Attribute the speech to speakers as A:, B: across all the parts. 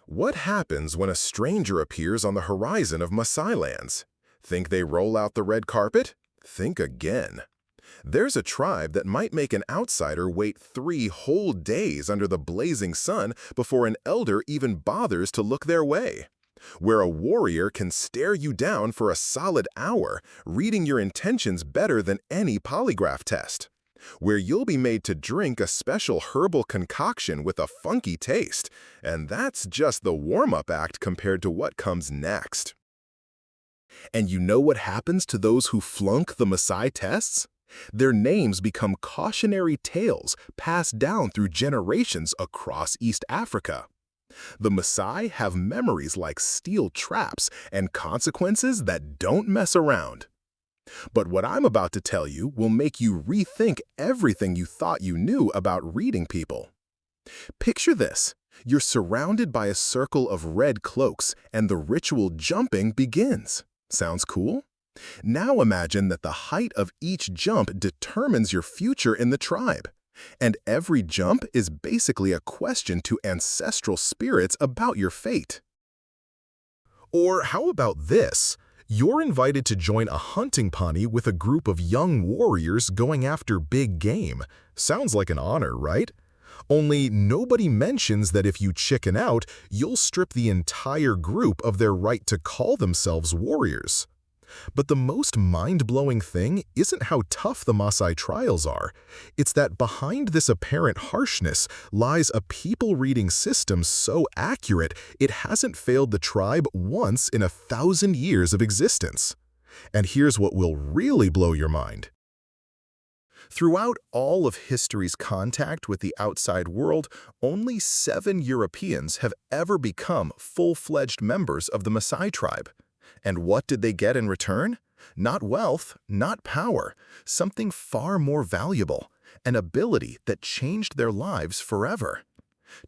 A: What happens when a stranger appears on the horizon of Maasai lands? Think they roll out the red carpet? Think again. There's a tribe that might make an outsider wait 3 whole days under the blazing sun before an elder even bothers to look their way. Where a warrior can stare you down for a solid hour, reading your intentions better than any polygraph test. Where you'll be made to drink a special herbal concoction with a funky taste, and that's just the warm-up act compared to what comes next. And you know what happens to those who flunk the Maasai tests? Their names become cautionary tales passed down through generations across East Africa. The Maasai have memories like steel traps and consequences that don't mess around. But what I'm about to tell you will make you rethink everything you thought you knew about reading people. Picture this. You're surrounded by a circle of red cloaks, and the ritual jumping begins. Sounds cool? Now imagine that the height of each jump determines your future in the tribe. And every jump is basically a question to ancestral spirits about your fate. Or how about this? You're invited to join a hunting party with a group of young warriors going after big game. Sounds like an honor, right? Only nobody mentions that if you chicken out, you'll strip the entire group of their right to call themselves warriors. But the most mind-blowing thing isn't how tough the Maasai trials are. It's that behind this apparent harshness lies a people-reading system so accurate it hasn't failed the tribe once in 1,000 years of existence. And here's what will really blow your mind. Throughout all of history's contact with the outside world, only 7 Europeans have ever become full-fledged members of the Maasai tribe. And what did they get in return? Not wealth, not power, something far more valuable, an ability that changed their lives forever.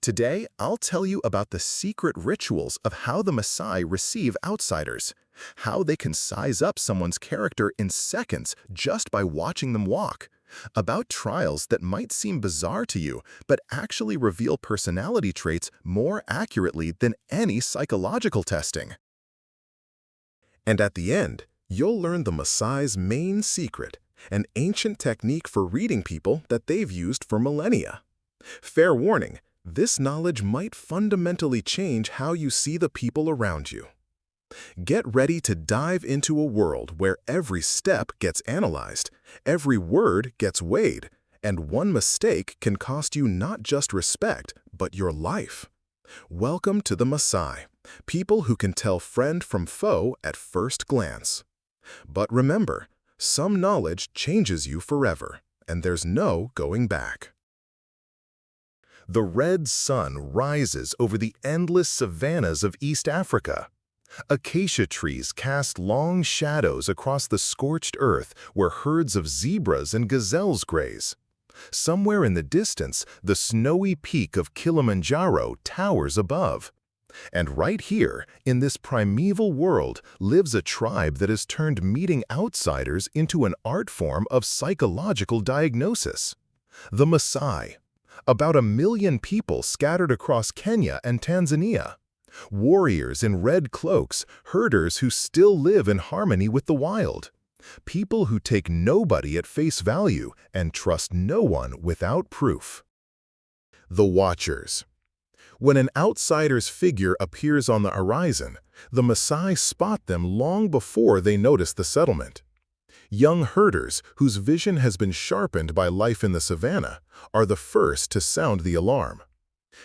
A: Today, I'll tell you about the secret rituals of how the Maasai receive outsiders, how they can size up someone's character in seconds just by watching them walk, about trials that might seem bizarre to you but actually reveal personality traits more accurately than any psychological testing. And at the end, you'll learn the Maasai's main secret, an ancient technique for reading people that they've used for millennia. Fair warning, this knowledge might fundamentally change how you see the people around you. Get ready to dive into a world where every step gets analyzed, every word gets weighed, and one mistake can cost you not just respect, but your life. Welcome to the Maasai, people who can tell friend from foe at first glance. But remember, some knowledge changes you forever, and there's no going back. The red sun rises over the endless savannas of East Africa. Acacia trees cast long shadows across the scorched earth where herds of zebras and gazelles graze. Somewhere in the distance, the snowy peak of Kilimanjaro towers above. And right here, in this primeval world, lives a tribe that has turned meeting outsiders into an art form of psychological diagnosis. The Maasai. About 1 million people scattered across Kenya and Tanzania. Warriors in red cloaks, herders who still live in harmony with the wild. People who take nobody at face value and trust no one without proof. The Watchers. When an outsider's figure appears on the horizon, the Maasai spot them long before they notice the settlement. Young herders, whose vision has been sharpened by life in the savannah, are the first to sound the alarm.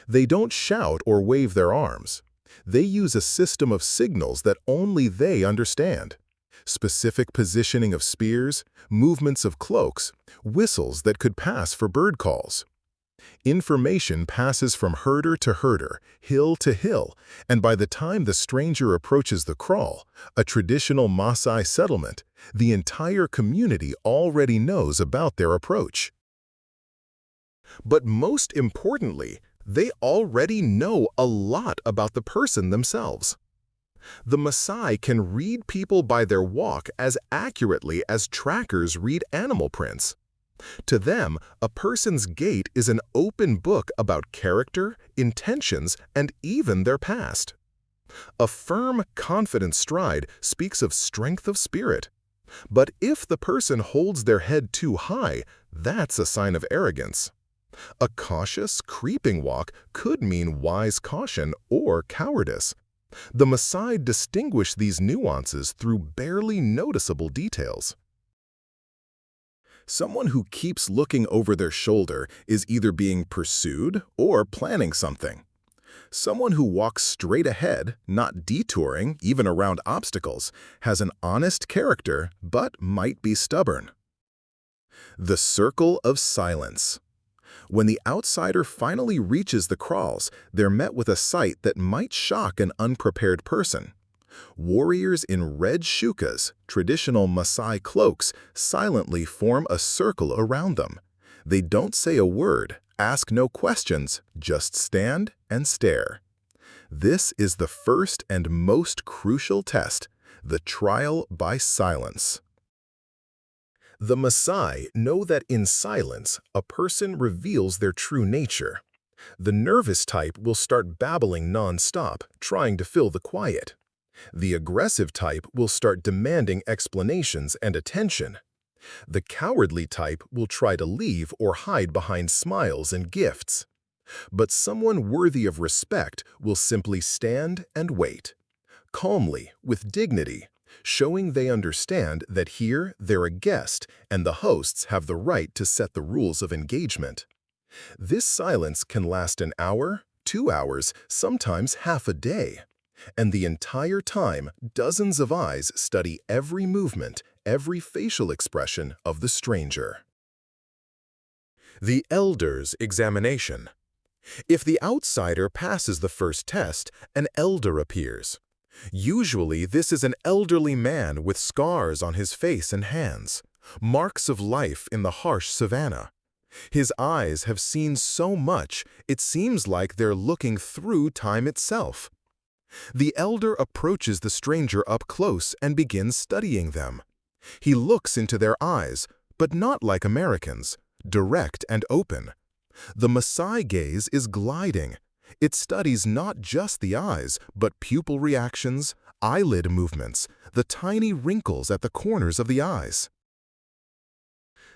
A: They don't shout or wave their arms. They use a system of signals that only they understand. Specific positioning of spears, movements of cloaks, whistles that could pass for bird calls. Information passes from herder to herder, hill to hill, and by the time the stranger approaches the kraal, a traditional Maasai settlement, the entire community already knows about their approach. But most importantly, they already know a lot about the person themselves. The Maasai can read people by their walk as accurately as trackers read animal prints. To them, a person's gait is an open book about character, intentions, and even their past. A firm, confident stride speaks of strength of spirit. But if the person holds their head too high, that's a sign of arrogance. A cautious, creeping walk could mean wise caution or cowardice. The Maasai distinguish these nuances through barely noticeable details. Someone who keeps looking over their shoulder is either being pursued or planning something. Someone who walks straight ahead, not detouring, even around obstacles, has an honest character but might be stubborn. The circle of silence. When the outsider finally reaches the kraals, they're met with a sight that might shock an unprepared person. Warriors in red shukas, traditional Maasai cloaks, silently form a circle around them. They don't say a word, ask no questions, just stand and stare. This is the first and most crucial test, the trial by silence. The Maasai know that in silence, a person reveals their true nature. The nervous type will start babbling non-stop, trying to fill the quiet. The aggressive type will start demanding explanations and attention. The cowardly type will try to leave or hide behind smiles and gifts. But someone worthy of respect will simply stand and wait, calmly, with dignity, showing they understand that here they're a guest and the hosts have the right to set the rules of engagement. This silence can last an hour, 2 hours, sometimes half a day. And the entire time, dozens of eyes study every movement, every facial expression of the stranger. The elder's examination. If the outsider passes the first test, an elder appears. Usually, this is an elderly man with scars on his face and hands, marks of life in the harsh savanna. His eyes have seen so much, it seems like they're looking through time itself. The elder approaches the stranger up close and begins studying them. He looks into their eyes, but not like Americans, direct and open. The Maasai gaze is gliding. It studies not just the eyes, but pupil reactions, eyelid movements, the tiny wrinkles at the corners of the eyes.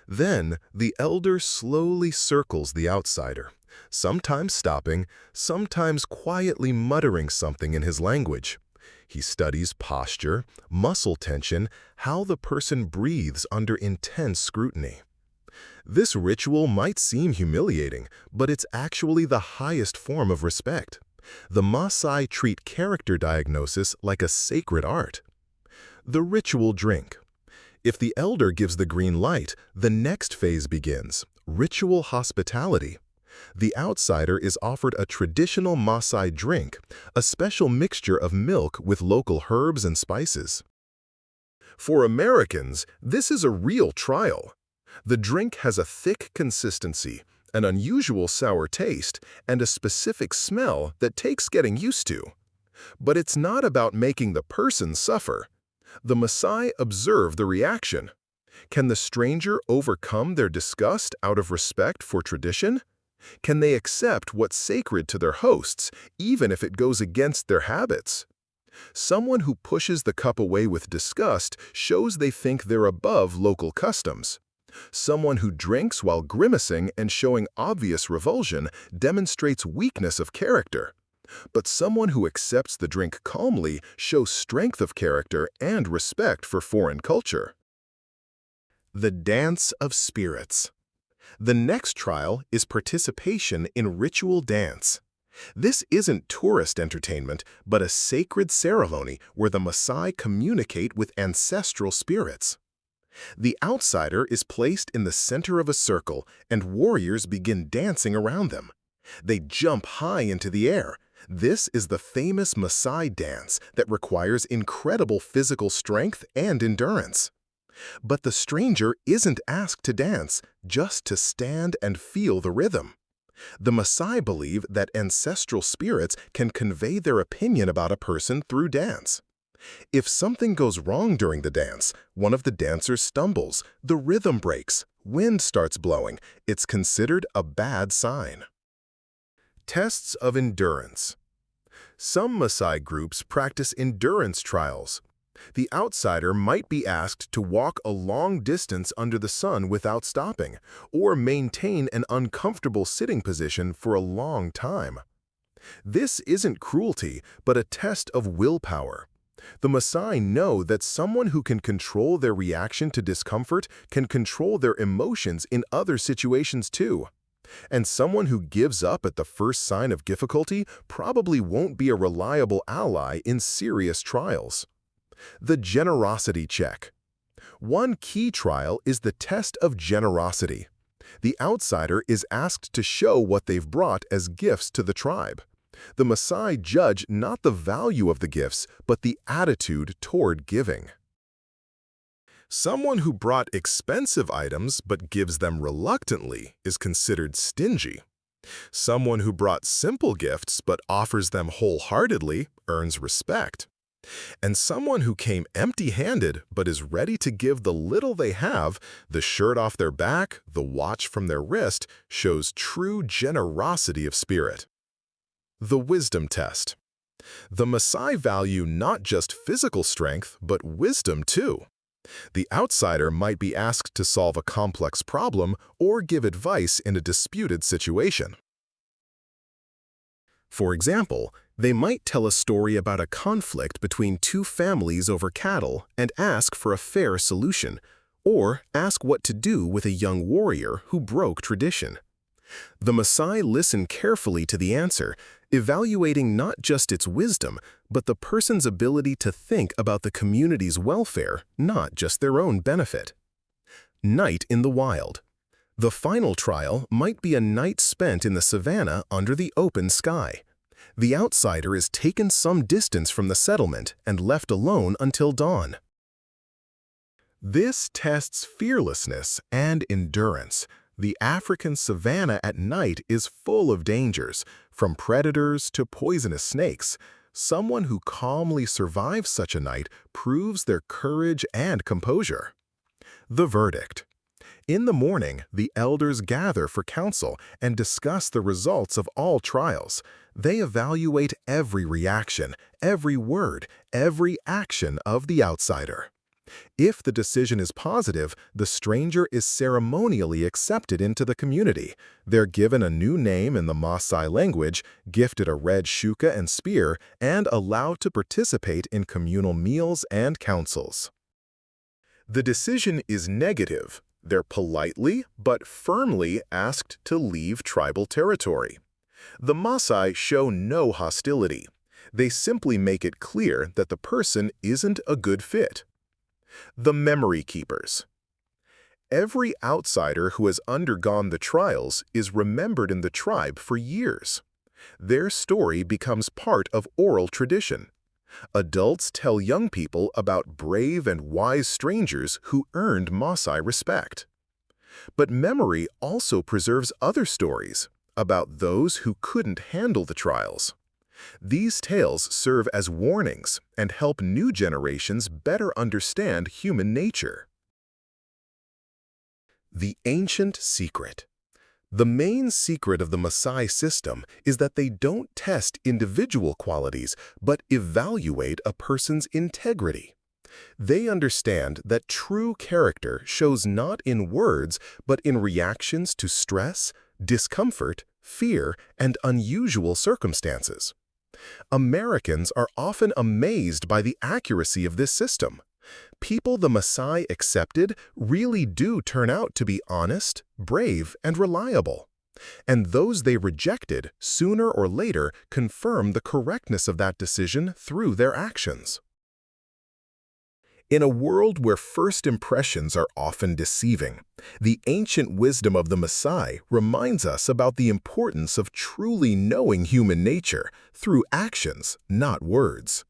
A: Then, the elder slowly circles the outsider, sometimes stopping, sometimes quietly muttering something in his language. He studies posture, muscle tension, how the person breathes under intense scrutiny. This ritual might seem humiliating, but it's actually the highest form of respect. The Maasai treat character diagnosis like a sacred art. The ritual drink. If the elder gives the green light, the next phase begins, ritual hospitality. The outsider is offered a traditional Maasai drink, a special mixture of milk with local herbs and spices. For Americans, this is a real trial. The drink has a thick consistency, an unusual sour taste, and a specific smell that takes getting used to. But it's not about making the person suffer. The Maasai observe the reaction. Can the stranger overcome their disgust out of respect for tradition? Can they accept what's sacred to their hosts, even if it goes against their habits? Someone who pushes the cup away with disgust shows they think they're above local customs. Someone who drinks while grimacing and showing obvious revulsion demonstrates weakness of character. But someone who accepts the drink calmly shows strength of character and respect for foreign culture. The Dance of Spirits. The next trial is participation in ritual dance. This isn't tourist entertainment, but a sacred ceremony where the Maasai communicate with ancestral spirits. The outsider is placed in the center of a circle, and warriors begin dancing around them. They jump high into the air. This is the famous Maasai dance that requires incredible physical strength and endurance. But the stranger isn't asked to dance, just to stand and feel the rhythm. The Maasai believe that ancestral spirits can convey their opinion about a person through dance. If something goes wrong during the dance, one of the dancers stumbles, the rhythm breaks, Wind starts blowing. It's considered a bad sign. Tests of endurance. Some Maasai groups practice endurance trials. The outsider might be asked to walk a long distance under the sun without stopping, or maintain an uncomfortable sitting position for a long time. This isn't cruelty, but a test of willpower. The Maasai know that someone who can control their reaction to discomfort can control their emotions in other situations too. And someone who gives up at the first sign of difficulty probably won't be a reliable ally in serious trials. The generosity check. One key trial is the test of generosity. The outsider is asked to show what they've brought as gifts to the tribe. The Maasai judge not the value of the gifts, but the attitude toward giving. Someone who brought expensive items but gives them reluctantly is considered stingy. Someone who brought simple gifts but offers them wholeheartedly earns respect. And someone who came empty-handed but is ready to give the little they have, the shirt off their back, the watch from their wrist, shows true generosity of spirit. The wisdom test. The Maasai value not just physical strength, but wisdom too. The outsider might be asked to solve a complex problem or give advice in a disputed situation. For example, they might tell a story about a conflict between two families over cattle and ask for a fair solution, or ask what to do with a young warrior who broke tradition. The Maasai listen carefully to the answer, evaluating not just its wisdom, but the person's ability to think about the community's welfare, not just their own benefit. Night in the wild. The final trial might be a night spent in the savannah under the open sky. The outsider is taken some distance from the settlement and left alone until dawn. This tests fearlessness and endurance. The African savanna at night is full of dangers, from predators to poisonous snakes. Someone who calmly survives such a night proves their courage and composure. The verdict. In the morning, the elders gather for council and discuss the results of all trials. They evaluate every reaction, every word, every action of the outsider. If the decision is positive, the stranger is ceremonially accepted into the community. They're given a new name in the Maasai language, gifted a red shuka and spear, and allowed to participate in communal meals and councils. The decision is negative. They're politely but firmly asked to leave tribal territory. The Maasai show no hostility. They simply make it clear that the person isn't a good fit. The memory keepers. Every outsider who has undergone the trials is remembered in the tribe for years. Their story becomes part of oral tradition. Adults tell young people about brave and wise strangers who earned Maasai respect. But memory also preserves other stories about those who couldn't handle the trials. These tales serve as warnings and help new generations better understand human nature. The ancient secret. The main secret of the Maasai system is that they don't test individual qualities, but evaluate a person's integrity. They understand that true character shows not in words, but in reactions to stress, discomfort, fear, and unusual circumstances. Americans are often amazed by the accuracy of this system. People the Maasai accepted really do turn out to be honest, brave, and reliable. And those they rejected, sooner or later, confirm the correctness of that decision through their actions. In a world where first impressions are often deceiving, the ancient wisdom of the Maasai reminds us about the importance of truly knowing human nature through actions, not words.